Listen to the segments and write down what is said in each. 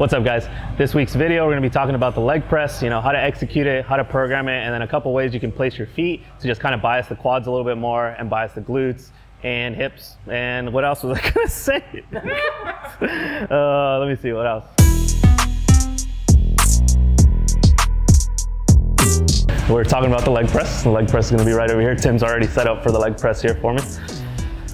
What's up, guys? This week's video, we're gonna be talking about the leg press, how to execute it, how to program it, and then a couple ways you can place your feet to just kind of bias the quads a little bit more and bias the glutes and hips. And what else was I gonna say? Let me see, what else? We're talking about the leg press. The leg press is gonna be right over here. Tim's already set up for the leg press here for me.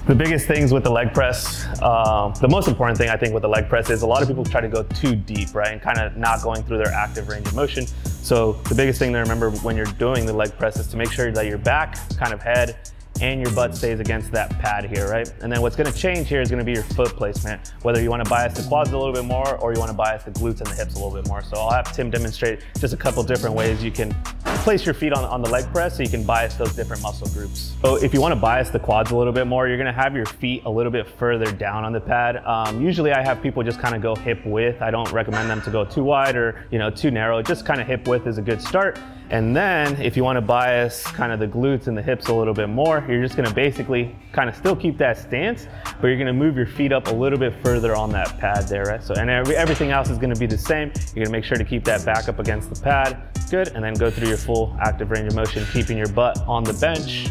The biggest things with the leg press, the most important thing I think with the leg press is a lot of people try to go too deep, right? And kind of not going through their active range of motion. So the biggest thing to remember when you're doing the leg press is to make sure that your back, kind of head, and your butt stays against that pad here, right? And then what's gonna change here is gonna be your foot placement, whether you wanna bias the quads a little bit more or you wanna bias the glutes and the hips a little bit more. So I'll have Tim demonstrate just a couple different ways you can place your feet on the leg press so you can bias those different muscle groups. So if you wanna bias the quads a little bit more, you're gonna have your feet a little bit further down on the pad. Usually I have people just kind of go hip width. I don't recommend them to go too wide or too narrow. Just kind of hip width is a good start. And then if you want to bias kind of the glutes and the hips a little bit more, you're just going to basically kind of still keep that stance, but you're going to move your feet up a little bit further on that pad there, right? So, and everything else is going to be the same. You're going to make sure to keep that back up against the pad. Good. And then go through your full active range of motion, keeping your butt on the bench.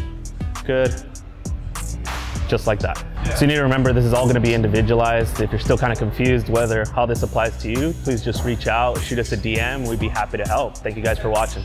Good. Just like that. So you need to remember this is all going to be individualized. If you're still kind of confused how this applies to you, please just reach out, shoot us a DM. We'd be happy to help. Thank you guys for watching.